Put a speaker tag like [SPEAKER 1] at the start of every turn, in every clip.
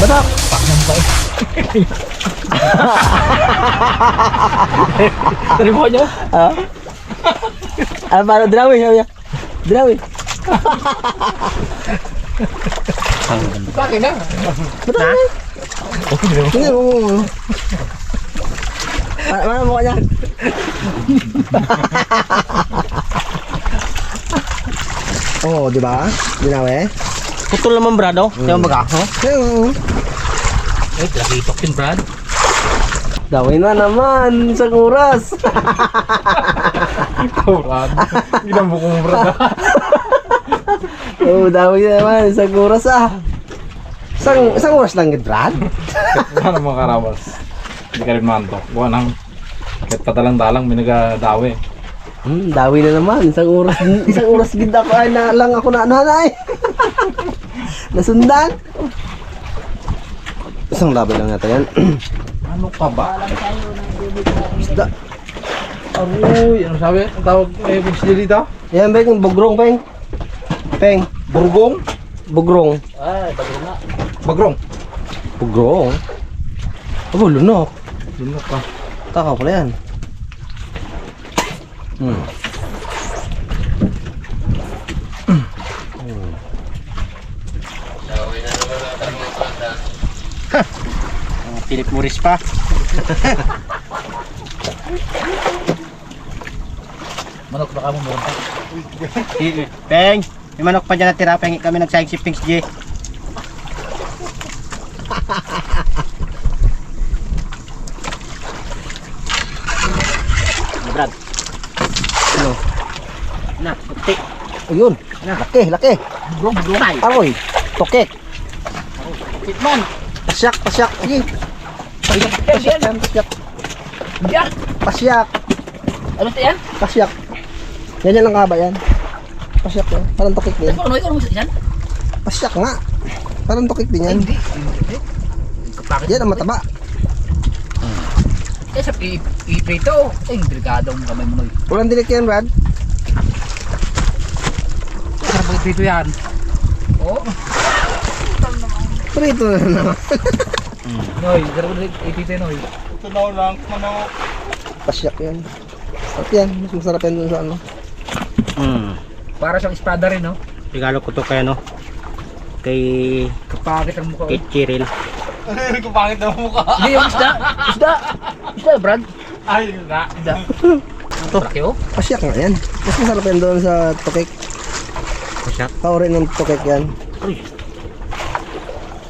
[SPEAKER 1] Batak.
[SPEAKER 2] Paknang pa eh. Taribo nyo?
[SPEAKER 1] Ha? Ano ba? Dinawi, sabi niya. Dinawi.
[SPEAKER 2] Bakit na?
[SPEAKER 1] Batak.
[SPEAKER 2] Okay na.
[SPEAKER 1] Tingnan mo. Ano mukha niya? Oo, di ba? Dinawi.
[SPEAKER 3] Putol naman brad oh. Kaya baga.
[SPEAKER 1] Oo.
[SPEAKER 2] Eh, lakitok din Brad.
[SPEAKER 1] Dawin na naman, isang oras.
[SPEAKER 2] Ito Brad. Ginambo ko mo Brad.
[SPEAKER 1] Oo, dawin na naman, isang oras ah. Isang oras lang yun, Brad.
[SPEAKER 4] Wala mga karawas. Hindi ka rin manto. Buwan ng kahit patalang-talang may nagadawi.
[SPEAKER 1] Dawi na naman, isang oras gid ako ay na lang ako na nanay. Nasundan. Isang laban lang natin yan.
[SPEAKER 4] Ano ka ba?
[SPEAKER 1] Isda.
[SPEAKER 4] Aroy, ano sabi? Ang tawag Pings dito?
[SPEAKER 1] Yan, Beng, bugrong, Peng. Peng,
[SPEAKER 4] Burgong?
[SPEAKER 1] bugrong.
[SPEAKER 2] Ay, bago na.
[SPEAKER 4] Bagrong?
[SPEAKER 1] Bugrong? Abo, lunok.
[SPEAKER 4] Lunok ka.
[SPEAKER 1] Taka pala yan.
[SPEAKER 3] Philip Morris pa.
[SPEAKER 2] Manok na kamo meron pa.
[SPEAKER 3] Peng, may manok pa dyan natira. Pengi kami nagsayang si Pings J. Brad.
[SPEAKER 1] Ano?
[SPEAKER 3] Na, puti.
[SPEAKER 1] Ayun. Laki.
[SPEAKER 2] Bugrong.
[SPEAKER 1] Aroy. Tokek.
[SPEAKER 2] Hitman.
[SPEAKER 1] Pasyak. Sige. Pasyak yan, pasyak.
[SPEAKER 2] Diyan.
[SPEAKER 1] Pasyak.
[SPEAKER 2] Ano ito yan?
[SPEAKER 1] Pasyak. Ganyan lang kaba yan. Pasyak yan. Parang tokek din.
[SPEAKER 2] Ikaw ano yan?
[SPEAKER 1] Pasyak nga. Parang tokek din yan.
[SPEAKER 2] Hindi. Kapakit.
[SPEAKER 1] Yan ang mataba.
[SPEAKER 2] Eh, sa iprito. Eh, delikadong kamay mo.
[SPEAKER 1] Walang dilik yan, Brad.
[SPEAKER 2] Sarap iprito yan. Oo.
[SPEAKER 1] Prito na naman.
[SPEAKER 2] Noy, sarap iprito yan, Noy.
[SPEAKER 4] Tunaw lang, manok.
[SPEAKER 1] Pasyak yan. Sarap yan. Mas masarap yan dun sa ano.
[SPEAKER 2] Para siyang espada rin, no?
[SPEAKER 3] Regalo ko to kay ano. Kay
[SPEAKER 2] Kapakit ang mukha.
[SPEAKER 3] kay Cheryl.
[SPEAKER 4] Ano ko pangit na mukha?
[SPEAKER 2] Hindi, yung isda. Isda, Brad.
[SPEAKER 4] Ay, na.
[SPEAKER 2] Isda. Ito. Laki, oh.
[SPEAKER 1] Pasyak nga yan. Mas masarap yan doon sa tokek.
[SPEAKER 3] Pasyak.
[SPEAKER 1] Pauri ng tokek yan.
[SPEAKER 3] Uy.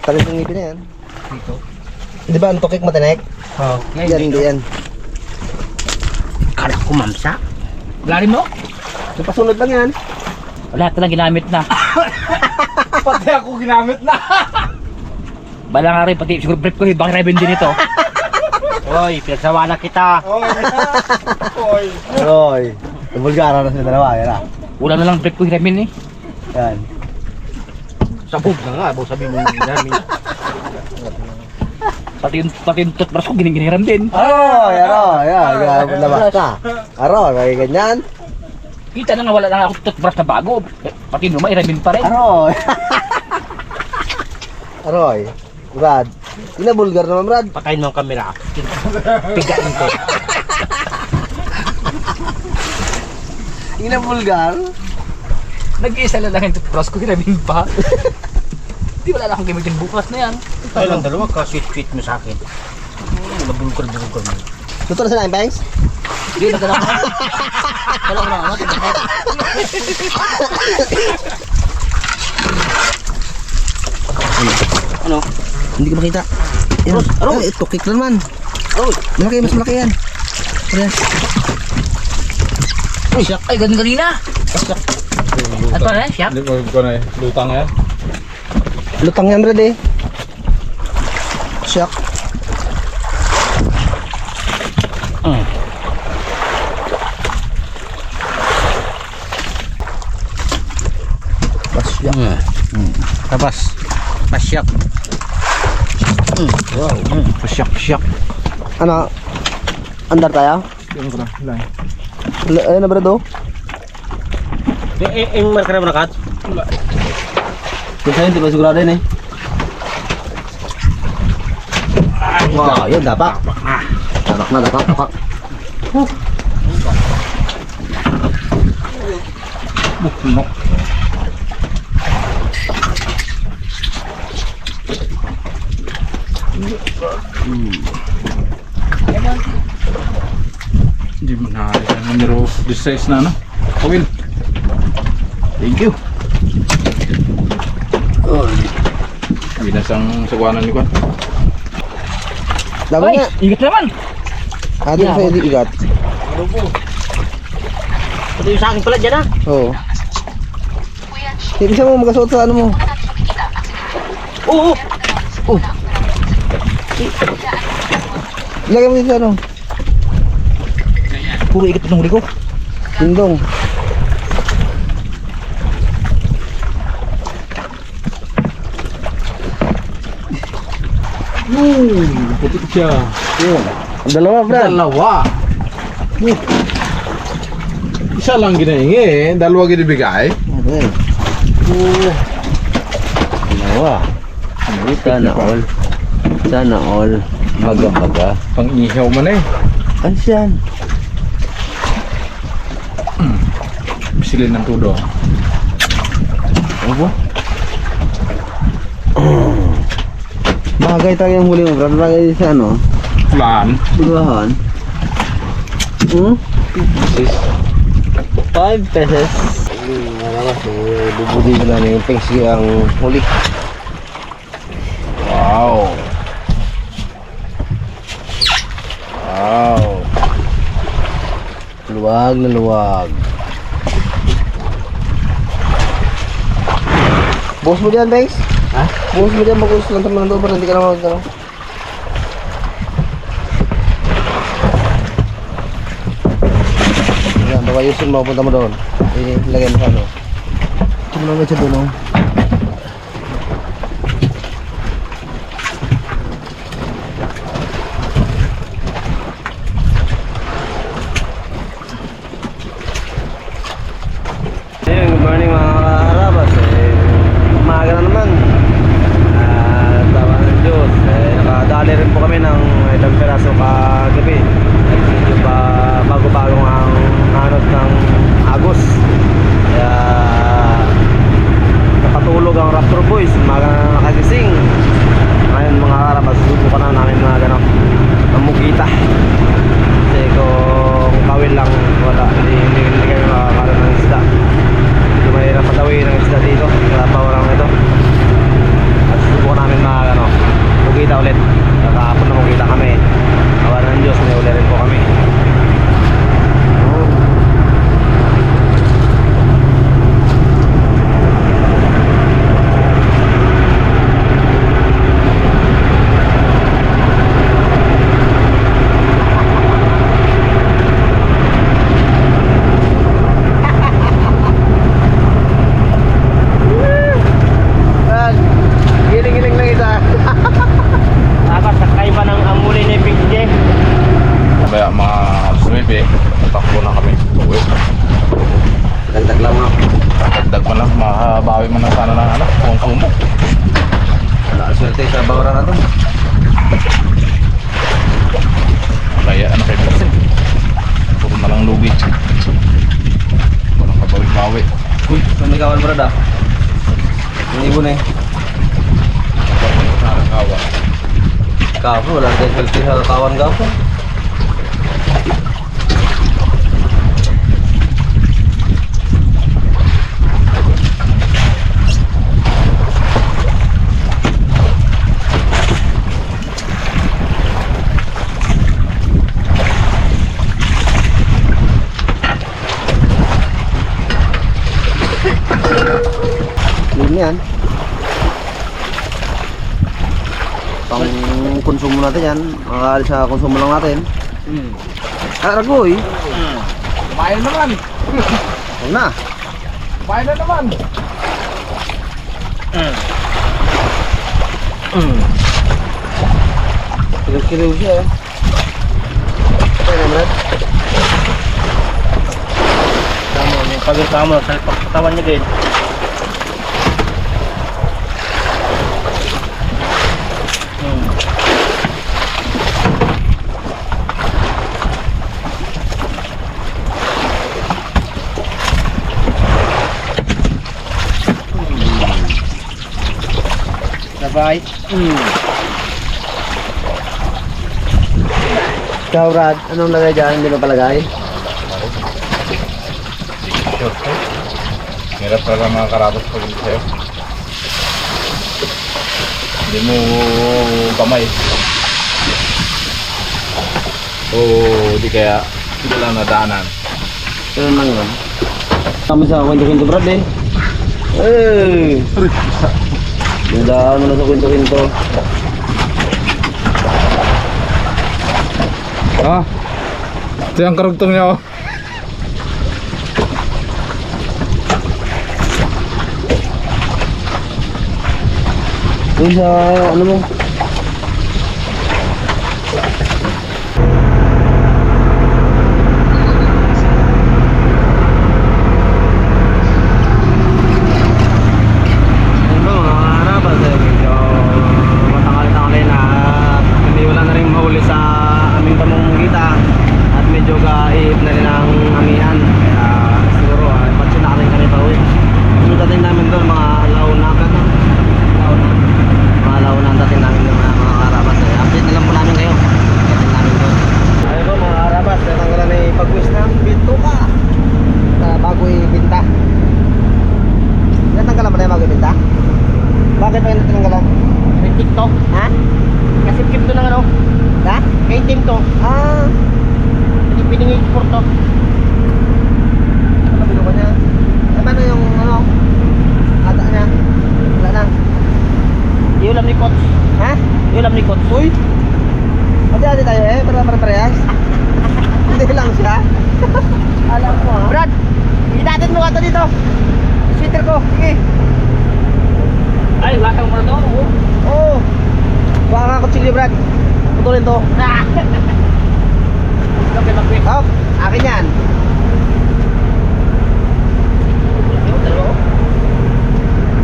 [SPEAKER 1] Talit ng ngipin na yan.
[SPEAKER 2] Dito.
[SPEAKER 1] Di ba ang tokek matinik?
[SPEAKER 2] Oo.
[SPEAKER 1] Yan, hindi yan.
[SPEAKER 3] Kala ko mamsa.
[SPEAKER 2] Lalim mo?
[SPEAKER 1] So, pasunod lang yan.
[SPEAKER 2] Lahat na lang ginamit na.
[SPEAKER 4] Pati ako ginamit na.
[SPEAKER 2] Bala nga rin, pati siguro brief ko, bakit rebin din ito?
[SPEAKER 3] Oy, pinagsawa na kita.
[SPEAKER 4] Oy.
[SPEAKER 1] Roy. Bulgara na sa dalawa. Yan ah.
[SPEAKER 2] Wala na lang brief ko, rebin eh.
[SPEAKER 1] Yan.
[SPEAKER 3] Sabog na nga,abo sabi mo namin.
[SPEAKER 2] Pati yung toothbrush ko, giniginiran din.
[SPEAKER 1] Aroy. Yan. Labas ka. Aroy. Kaya ganyan.
[SPEAKER 2] Kita na nga, wala na nga ako toothbrush na bago. Pati yung luma, rebin pa rin.
[SPEAKER 1] Aroy. Aroy. Brad. Bulgar naman, Brad.
[SPEAKER 3] Pakain mo ang kamera. Pigain ko.
[SPEAKER 1] Bulgar.
[SPEAKER 2] Nag-iisa na lang yung toothbrush ko, rebin pa. Di wala na akong gamitin bukas na yan.
[SPEAKER 3] Tayo lang dalawa ka sweet mo sa akin. Nabulukol mo.
[SPEAKER 1] Luto na sila yung banks?
[SPEAKER 2] Hindi, nagdala ko. Wala ko na amat.
[SPEAKER 3] Ano?
[SPEAKER 1] Hindi ko makita. Yan. Ay, tokik na naman. Malaki, mas malaki yan. Ayan.
[SPEAKER 2] Ay, ganun kanina. At pa rin, siya?
[SPEAKER 4] Hindi ko na eh. Lutang yan.
[SPEAKER 1] Lutang yan, Brad eh. Siyak. Pasyak.
[SPEAKER 3] Tapos. Pasyak.
[SPEAKER 1] Wow.
[SPEAKER 3] Pasyak.
[SPEAKER 1] Ano? Andar tayo?
[SPEAKER 4] Tingnan ko na. Ilan.
[SPEAKER 1] Ayun na, Brad oh.
[SPEAKER 3] Yung marka na manakat?
[SPEAKER 1] Kung sa'yo, hindi pa sigurado yun eh. Wow, yun, dapak. Dapak na, dapak.
[SPEAKER 4] Buknok. Hindi mo naalis ang numero 16 na, no? Kawil. Thank you. Binasang sagwanan ni Kwan.
[SPEAKER 1] Dapat
[SPEAKER 2] Ay,
[SPEAKER 1] nga.
[SPEAKER 2] igat naman.
[SPEAKER 1] Atin sa hindi igat.
[SPEAKER 3] Ito yung sa akin pala dyan, ha?
[SPEAKER 1] Oo. Ibig mo magkasuot sa ano mo.
[SPEAKER 3] Oo.
[SPEAKER 1] Ilagay mo dito sa ano.
[SPEAKER 2] Puro igat itong huli ko.
[SPEAKER 1] Tindong.
[SPEAKER 4] Putik siya.
[SPEAKER 1] Yun. Dalawa, Brad.
[SPEAKER 4] Dalawa. Isa lang ginahingi, dalawa ginibigay.
[SPEAKER 1] Okay. Dalawa. Sana all. Sana all. Baga-baga.
[SPEAKER 4] Pang-ihaw man eh.
[SPEAKER 1] Ano siyan?
[SPEAKER 4] Bisilin ng tudo.
[SPEAKER 1] Ano ba? Bagay talaga yung huli mo, Brad. Bagay sa ano?
[SPEAKER 4] Plan.
[SPEAKER 1] Bugahan. 5 pesos. Bubudi ko na yung pengsi ang huli.
[SPEAKER 4] Wow.
[SPEAKER 1] Wow. Luwag na luwag. Bukas mo dyan, Bengs? Ha? Bukas mo dyan, mag-uus lang naman doon para hindi ka na mag-ano. Yan, baka ayusin mo, punta mo doon. Ilagay mo sa ano. Ito mo lang siya doon, oh. Ayun, good morning mga kaharabas. Umaga na naman. Tawa ng Diyos. Nakadali rin po kami ng ilang peraso kagabi. Medyo pa bago-bagong ang anod ng Agos. Kaya nakatulog ang Raptor Boys. Umaga na nakagising. Ngayon mga kaharabas, subukan na namin mga gano'n. Mamugita. Kasi kung kawil lang, wala. Hindi kami makakaroon ng isda. Mahirap patawin ng isda dito, kalabaw lang ito. At susubukan namin mga ano, mugita ulit. Kahapon na mugita kami. Awa ng Diyos, may uli rin po kami. Giling-giling lang isa.
[SPEAKER 3] Tapos nakaiba ng amuli ni Big J.
[SPEAKER 4] Kaya mga alas 9, tatakbo na kami. Uwi.
[SPEAKER 1] Dagdag lang ako.
[SPEAKER 4] Dagdag man lang, mahabawi man lang sana ng ano, kung kumo.
[SPEAKER 1] Wala swerte sa bawra na to.
[SPEAKER 4] Kaya ano kayo kasi. Puro na lang lugi. Walang kabawi-bawi.
[SPEAKER 1] Uy, may kawan Brad ah. Yung ibon eh.
[SPEAKER 4] Kawa.
[SPEAKER 1] Kapo, wala rin swerte sa kawan kapo. Yun yan. Pang konsumo natin yan. Makakaalis sa konsumo lang natin. Karagoy.
[SPEAKER 2] Kumain naman.
[SPEAKER 1] Huwag na.
[SPEAKER 2] Kumain na naman.
[SPEAKER 1] Kilo-kilo siya eh. Okay na Brad.
[SPEAKER 3] Tama, may pagkakama sa pagkatawan niya din. Bye.
[SPEAKER 1] Ikaw, Brad, anong lagay dyan? Hindi ba palagay?
[SPEAKER 4] Sure. Hirap talaga mga karabas pag hindi sa'yo. Hindi mo kamay. Oo, di kaya hindi lang nadaanan.
[SPEAKER 1] Ganun lang yun. Kami sa kwento-kwento, Brad eh. Eh! Nadaan mo na sa kwento-kwento.
[SPEAKER 4] Ah, ito yung karugtong niya oh.
[SPEAKER 1] Doon sa ano mo? Bakit pa yung tinanggalan?
[SPEAKER 3] May TikTok.
[SPEAKER 1] Ha?
[SPEAKER 3] Kasi keep to ng ano.
[SPEAKER 1] Ha?
[SPEAKER 3] Kay team to.
[SPEAKER 1] Ah!
[SPEAKER 3] Piningin for to.
[SPEAKER 1] Ano bilo ko niya? Eh, paano yung ano? Ata niya? Wala na.
[SPEAKER 3] Iulam ni Coach.
[SPEAKER 1] Ha?
[SPEAKER 3] Iulam ni Coach.
[SPEAKER 1] Uy! Hati-hati tayo eh, para-parehas. Hindi lang siya. Alam mo ha?
[SPEAKER 3] Brad, itatin mo ka to dito. Sweater ko. Sige.
[SPEAKER 2] Ay, latang mo na to. Oo.
[SPEAKER 1] Oo! Baka ka kutsilyo, Brad. Putulin to.
[SPEAKER 3] Okay, mag-quick.
[SPEAKER 1] Hop! Akin yan.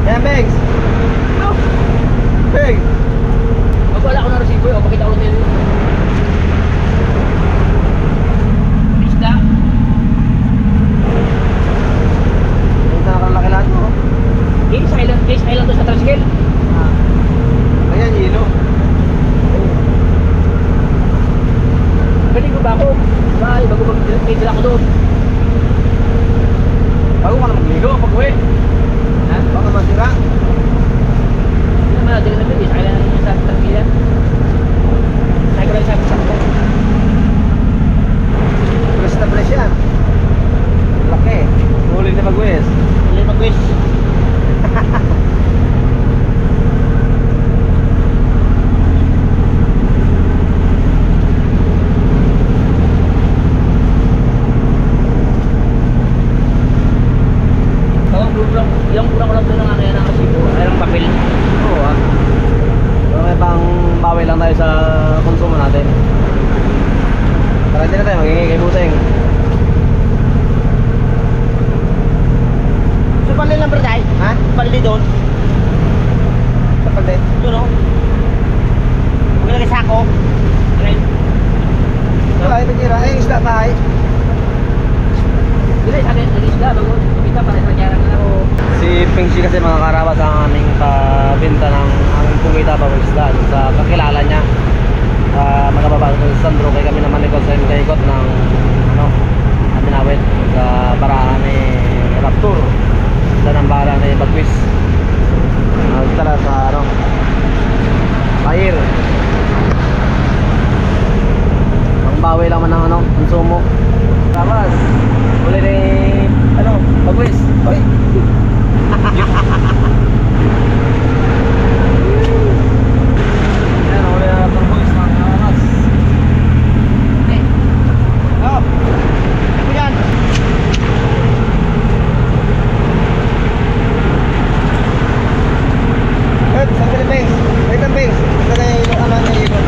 [SPEAKER 1] Yan, Begs. Beg!
[SPEAKER 2] Magwala ko na resibo eh. O, pakita ko nila. Isda.
[SPEAKER 1] Yung nakakalaki lahat mo.
[SPEAKER 2] Case island to sa tricycle.
[SPEAKER 1] Ayan, yelo.
[SPEAKER 2] Galing ko ba ako? Bye, bago mag-trade ako doon.
[SPEAKER 1] Bago ka na magligo, pag-uwi.
[SPEAKER 2] Ha?
[SPEAKER 1] Baka masira.
[SPEAKER 2] Hindi naman natin na case island na sa tricycle. Sabi ko lang sabi sa ako.
[SPEAKER 1] Press na press yan. Laki. Huli na mag-uwis.
[SPEAKER 3] Huli mag-quiz.
[SPEAKER 2] Ilang kurang ko lang doon ng ano yan ang resibo. Ay, ang papel.
[SPEAKER 1] Oo ah. Okay, pang bawi lang tayo sa konsumo natin. Para hindi na tayo magiging kay Buseng.
[SPEAKER 3] So, pali lang, Brad, ay?
[SPEAKER 1] Ha?
[SPEAKER 3] Pali doon.
[SPEAKER 1] Sa palde.
[SPEAKER 3] Doon, o. Maglagay sa ako.
[SPEAKER 1] Wala, ito tira. Eh, isda tayo.
[SPEAKER 2] Dili, sabi ng isda. Bago kita para sa kanyarang na ako.
[SPEAKER 1] Si Pengsi kasi mga karabas ang aming pabenta ng aming pumita pa isda sa kakilala niya. Magkababa sa Sandro kay kami naman ikot sa ikot ng ano, Aminawit sa paraan ni Raptor sa nambara ni Bagwis. Tala sa ano, Tahir. Ang bawi lang man ng ano, konsumo. Karabas, uli ni ano, Bagwis. Hoy! Yan, uli na Raptor boys, mga karabas.
[SPEAKER 3] Oo. Ako yan.
[SPEAKER 1] Ed, sandali Bengs. Wait ang Bengs. Ito na yung ano na yung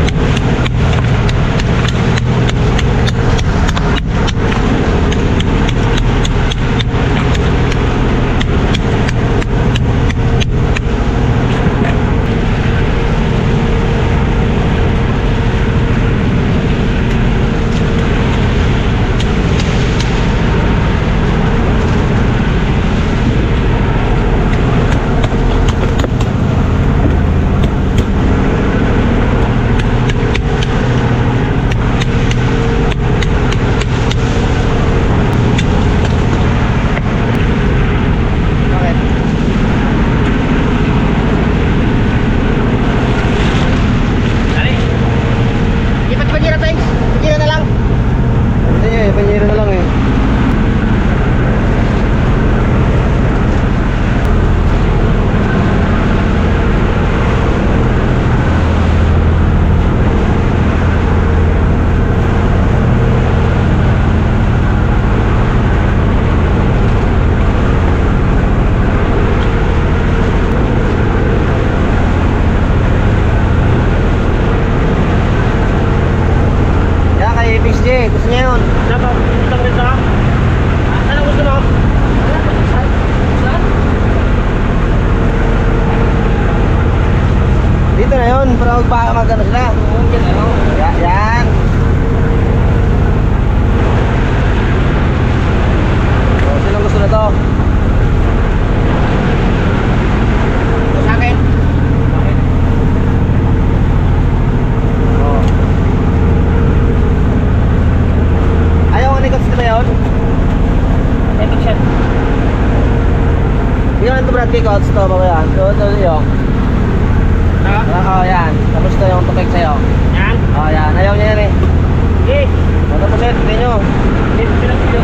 [SPEAKER 1] magano sila.
[SPEAKER 2] Oo, yan ano.
[SPEAKER 1] Yan. Oh, sinong gusto na to?
[SPEAKER 2] Sa akin. Bakit?
[SPEAKER 1] Oh. Ayaw nga ni Coach ba yun?
[SPEAKER 2] Epic shot.
[SPEAKER 1] Bigyan lang ito Brad kay Coach to ba yan? Ito yung. Yan. Tapos ito yung tupik sa'yo.
[SPEAKER 2] Yan.
[SPEAKER 1] Yan. Ayaw niya yan eh.
[SPEAKER 2] Sige.
[SPEAKER 1] Tapos ito, tingnan nyo.
[SPEAKER 2] Dito sila dito.